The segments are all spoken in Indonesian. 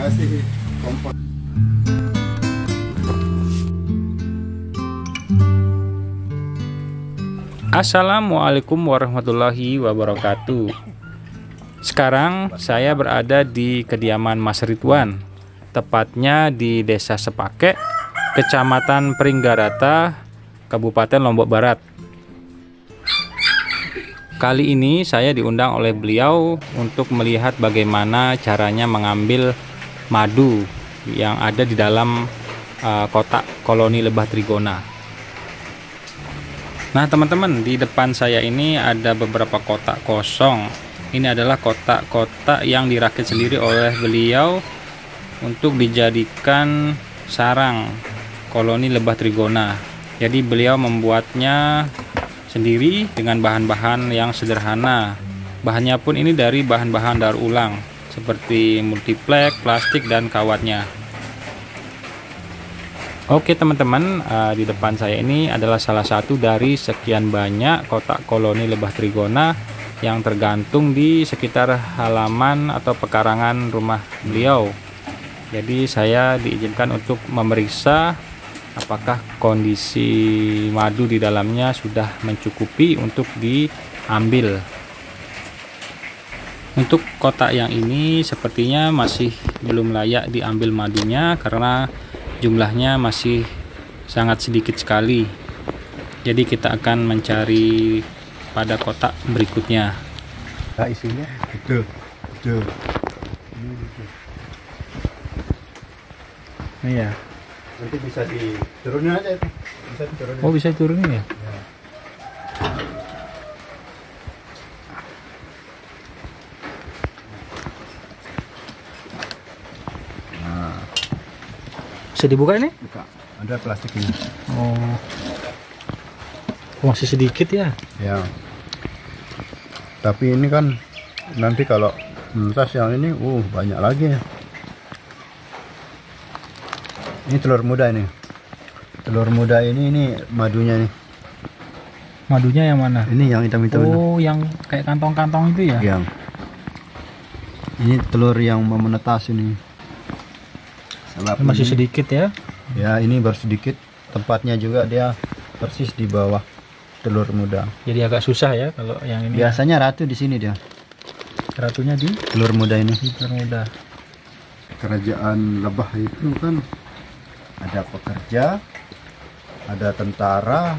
kasih kompor. Assalamualaikum warahmatullahi wabarakatuh. Sekarang saya berada di kediaman Mas Ridwan, tepatnya di Desa Sepake, Kecamatan Pringgarata, Kabupaten Lombok Barat. Kali ini saya diundang oleh beliau untuk melihat bagaimana caranya mengambil madu yang ada di dalam kotak koloni lebah trigona. Nah teman-teman, di depan saya ini ada beberapa kotak kosong. Ini adalah kotak-kotak yang dirakit sendiri oleh beliau untuk dijadikan sarang koloni lebah trigona. Jadi beliau membuatnya sendiri dengan bahan-bahan yang sederhana. Bahannya pun ini dari bahan-bahan daur ulang seperti multiplek, plastik, dan kawatnya. Oke teman-teman, di depan saya ini adalah salah satu dari sekian banyak kotak koloni lebah trigona yang tergantung di sekitar halaman atau pekarangan rumah beliau. Jadi saya diizinkan untuk memeriksa apakah kondisi madu di dalamnya sudah mencukupi untuk diambil. Untuk kotak yang ini sepertinya masih belum layak diambil madunya karena jumlahnya masih sangat sedikit sekali. Jadi kita akan mencari pada kotak berikutnya. Nah, isinya itu. Iya. Nanti bisa diturunin aja itu. Bisa diturunin. Oh, bisa turunin ya? Ya. Nah, Bisa dibuka ini? buka. Ada plastik ini. Oh, masih sedikit ya? Ya. Tapi ini kan nanti kalau menetas yang ini, banyak lagi ya. Ini telur muda ini. Telur muda ini madunya nih. Madunya yang mana? Ini yang hitam-hitam. Oh, yang kayak kantong-kantong itu ya? Yang. Ini telur yang mau menetas ini. Sebab Masih ini, sedikit ya? ya ini baru sedikit. Tempatnya juga dia persis di bawah telur muda. Jadi agak susah ya kalau yang ini. Biasanya ratu di sini dia. Ratunya di Telur muda ini. telur muda. Kerajaan lebah itu kan ada pekerja, ada tentara,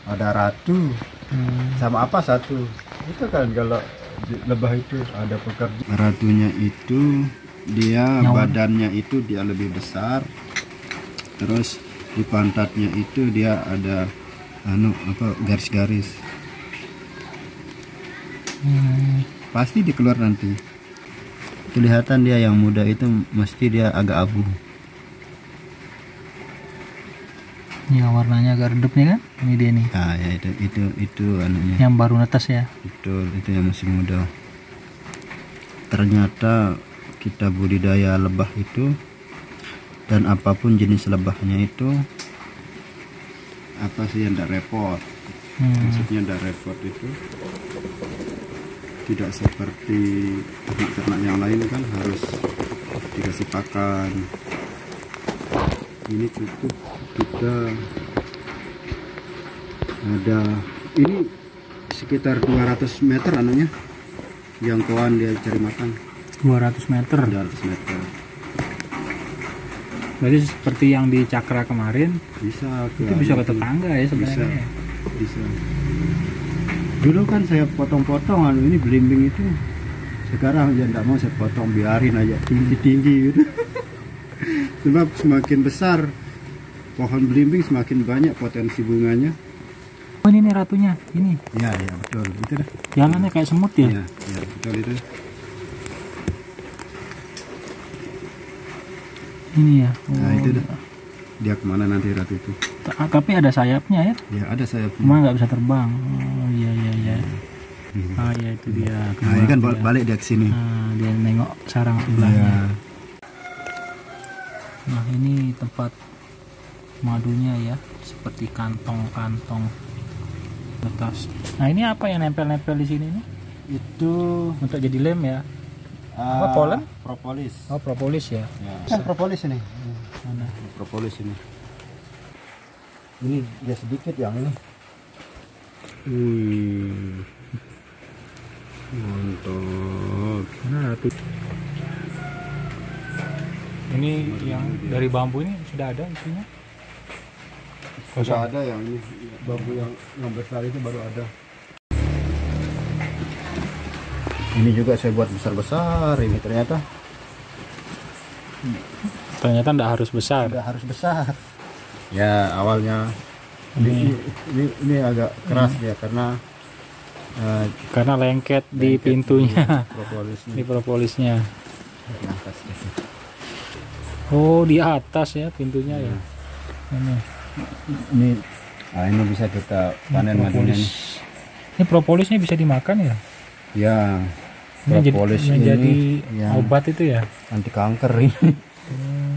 ada ratu. Sama apa satu? Itu kan kalau lebah itu ada pekerja. Ratunya itu dia badannya itu dia lebih besar. Terus di pantatnya itu dia ada garis-garis. Pasti dikeluar nanti. Kelihatan dia yang muda itu mesti dia agak abu. Ini yang warnanya agak redup nih kan? Ini dia nih. Nah, ya itu anunya. Yang baru netas ya? Betul, itu yang masih muda. Ternyata kita budidaya lebah itu dan apapun jenis lebahnya itu apa sih yang tidak repot. Maksudnya tidak repot itu tidak seperti ternak-ternak yang lain kan harus dikasih pakan. Ini cukup kita ada ini sekitar 200 meter anunya jangkauan dia cari makan. 200 meter. 200 meter. Berarti seperti yang di Cakra kemarin. Bisa Itu bisa ke tetangga ya sebenarnya. Bisa. Dulu kan saya potong-potong ini belimbing itu. Sekarang ya enggak mau saya potong, biarin aja tinggi-tinggi gitu. Sebab semakin besar pohon belimbing semakin banyak potensi bunganya. Oh ini nih ratunya, ini. Ya betul itu dah. Jalannya kayak semut ya? Ya betul itu. Ini ya. Nah itu dah. Dia kemana nanti ratu itu? Tapi ada sayapnya ya? Ya ada sayapnya. Cuma nggak bisa terbang. Oh iya. Ah ya itu dia. Nah ini kan balik dia ke sini. Nah, dia nengok sarang sebelahnya. Nah ini tempat madunya ya, seperti kantong-kantong atas. Nah ini apa yang nempel-nempel di sini nih? Itu Untuk jadi lem ya? Apa, polen? Propolis. Oh, propolis ya. Ya. Propolis ini. Mana? Propolis ini. Ini dia sedikit yang ini. Wih. Mantap. Mana tuh? Ini yang dari bambu ini sudah ada isinya? Sudah ada yang ini. Bambu yang besar itu baru ada. Ini juga saya buat besar-besar ini ternyata. Ternyata tidak harus besar. Tidak harus besar. Ya awalnya ini agak keras dia karena lengket di pintunya. Propolisnya. Di propolisnya. Oh, di atas ya pintunya ya. Ini bisa kita panen madunya nih. Ini propolisnya bisa dimakan ya? Ya. Propolis menjadi ya, obat itu ya? Anti kanker ini.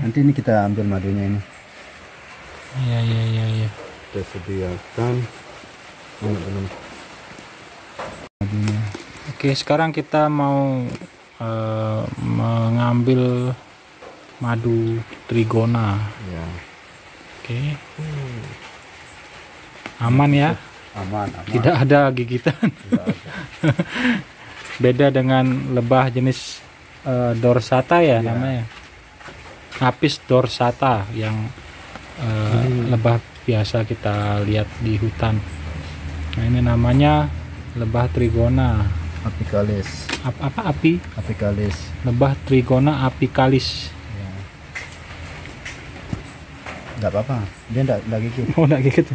Nanti ini kita ambil madunya ini. Iya. Kita sediakan. Belum. Oke, sekarang kita mau mengambil madu trigona. Ya. Oke. Aman ya? Aman. Tidak ada gigitan. Tidak ada. Beda dengan lebah jenis dorsata ya, namanya. Apis dorsata yang lebah biasa kita lihat di hutan. Nah, ini namanya lebah trigona apicalis. Apa api? Apicalis. Lebah trigona apicalis. Ya. Enggak apa-apa. Dia enggak gigit. Oh, enggak gigit.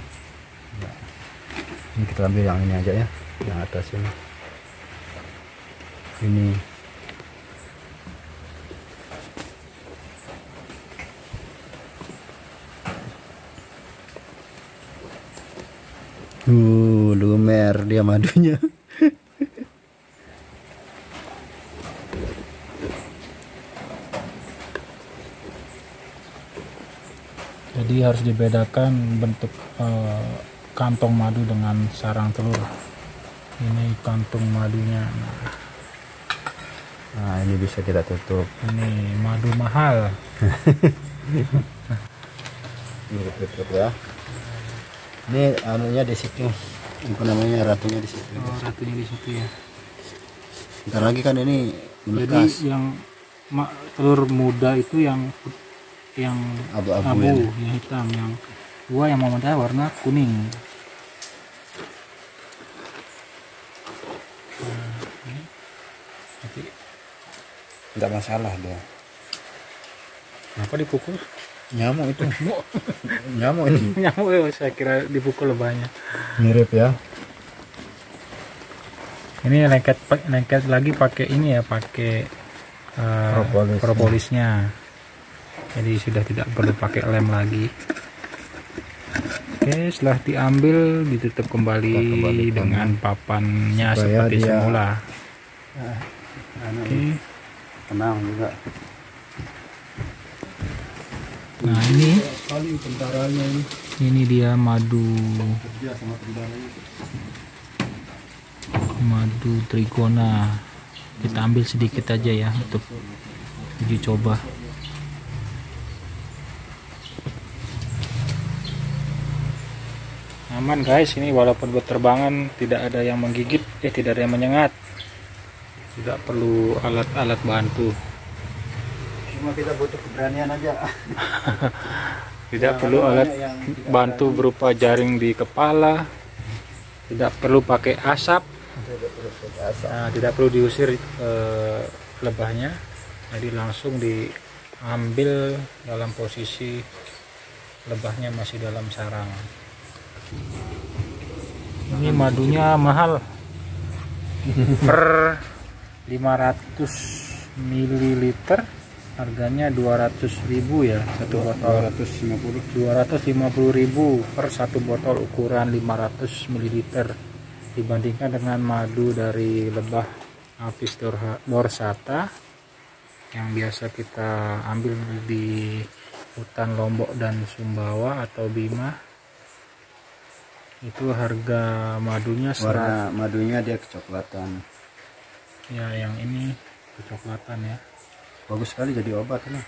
Ini kita ambil yang ini aja ya, yang atas ini. Ini lumer dia madunya. Jadi harus dibedakan bentuk kantong madu dengan sarang telur. Ini kantung madunya. Nah, ini bisa kita tutup. Ini madu mahal. Ini tutup ya. Ini anunya di situ. Apa namanya, ratunya di situ. Oh, ratunya di situ ya. Bentar lagi kan ini Jadi yang telur muda itu yang abu-abu yang hitam, yang dua yang momennya warna kuning. Enggak masalah dia. Kenapa dipukul? Nyamuk itu. Nyamuk ini. Nyamuk ya, saya kira dipukul lebahnya. Mirip ya. Ini lengket lagi pakai ini ya, pakai propolisnya. Jadi sudah tidak perlu pakai lem lagi. Oke, setelah diambil ditutup kembali dengan papannya seperti semula. Oke. Tenang juga. Nah, ini dia madu trigona. Kita ambil sedikit aja ya untuk uji coba. Aman guys, ini walaupun berterbangan tidak ada yang menggigit, tidak ada yang menyengat. Tidak perlu alat-alat bantu. Cuma kita butuh keberanian aja. Tidak perlu alat bantu berupa jaring di kepala. Tidak perlu pakai asap. Nah, tidak perlu diusir lebahnya. Jadi langsung diambil dalam posisi lebahnya masih dalam sarang. Ini madunya mahal. Per 500 ml harganya 200.000 ya, satu botol. 250.000 per satu botol ukuran 500 ml dibandingkan dengan madu dari lebah Apis dorsata yang biasa kita ambil di hutan Lombok dan Sumbawa atau Bima. Itu harga madunya warna madunya dia kecoklatan. Ya, yang ini kecoklatan ya. Bagus sekali jadi obat ini.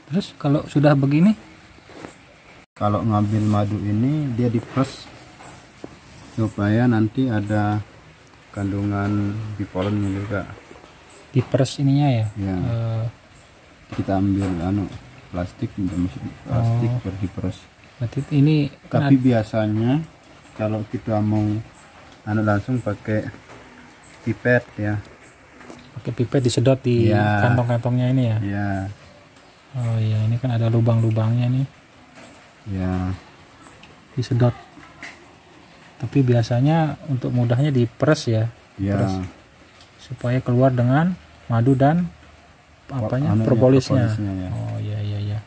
Terus kalau sudah begini, kalau ngambil madu ini dia diperes supaya nanti ada kandungan bipolennya juga. diperes ininya ya. Ya. Kita ambil plastik baru diperes. Berarti ini kan Tapi biasanya kalau kita mau langsung pakai pipet ya. pakai pipet disedot di Ya. kantong-kantongnya ini ya. Ya, Oh iya, ini kan ada lubang-lubangnya nih, ya. disedot. Tapi biasanya untuk mudahnya diperes ya, Ya. Peres. Supaya keluar dengan madu dan apanya, propolisnya. Ya. Oh iya iya iya.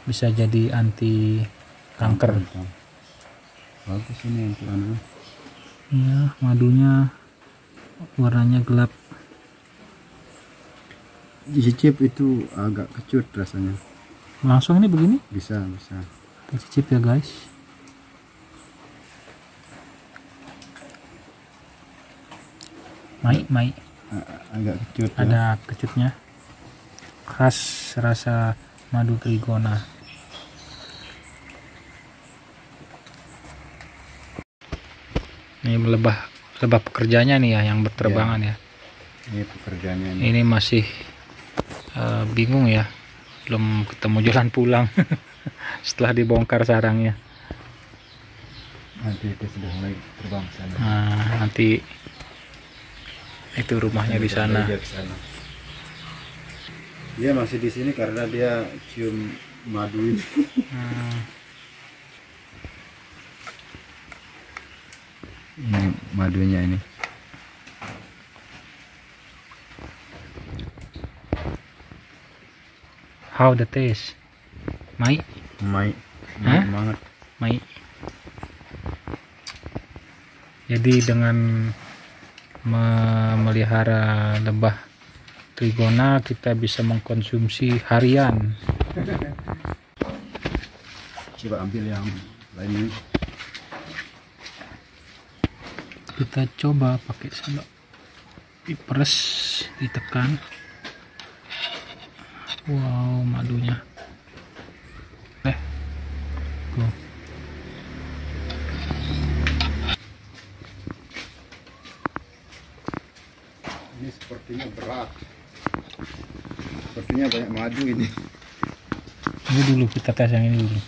Bisa jadi anti kanker. Bagus ini untuk Iya, madunya warnanya gelap. Dicicip itu agak kecut rasanya. Langsung ini begini, Bisa. kita cicip ya guys. Mai. Agak kecut ya. Ada kecutnya, khas rasa madu trigona. Ini lebah pekerjanya nih ya, yang berterbangan ya. Ini pekerjaannya ini. Ini masih bingung ya, belum ketemu jalan pulang setelah dibongkar sarangnya. Nanti dia sudah mulai terbang ke sana. Nah, nanti itu rumahnya di sana. Dia ke sana. Dia masih di sini karena dia cium madu ini. Ini madunya ini. How the taste? Mai, Hah? Banget. mai. Jadi dengan memelihara lebah trigona kita bisa mengkonsumsi harian. Coba ambil yang lain ini. Kita coba pakai sendok, diperes, ditekan. Wow, madunya. Tuh. Ini sepertinya berat. Sepertinya banyak madu ini. Ini dulu kita tes yang ini dulu.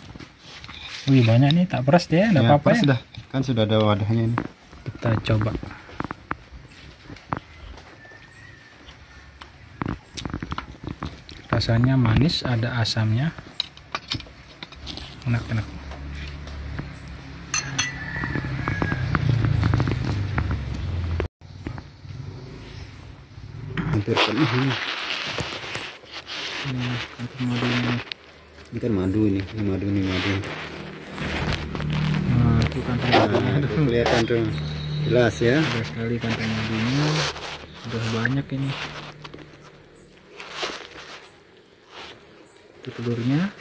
Wih, banyak nih, tak peres deh, enggak apa-apa ya. Sudah, kan sudah ada wadahnya ini. Kita coba. Rasanya manis, ada asamnya. Enak. Hampir penuh ini. Untuk madunya. Ini kan madu ini madu. Nah, itu kantong madunya. Tuh, kelihatan tuh. Jelas ya. Ada sekali kantong madunya. Udah banyak ini. Itu telurnya.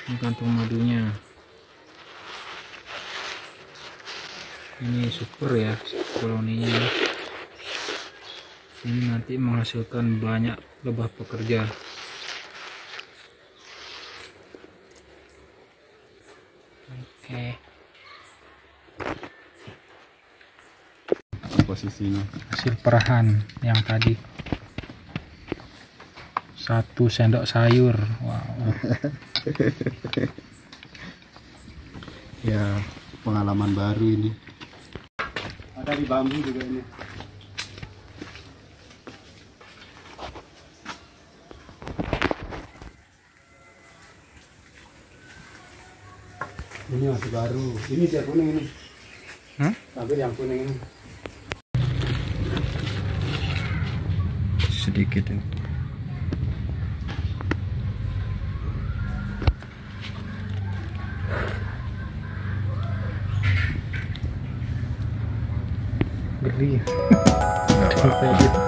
Ini kantong madunya. Ini super ya koloninya. Ini nanti menghasilkan banyak lebah pekerja. Oke. Posisinya. Hasil perahan yang tadi. 1 sendok sayur. Wow. Ya, pengalaman baru ini. Ada di bambu juga ini. Ini masih baru. Ini dia kuning ini. Ambil yang kuning ini. Sedikit ini. Geli. Nggak apa-apa. Sampai gitu.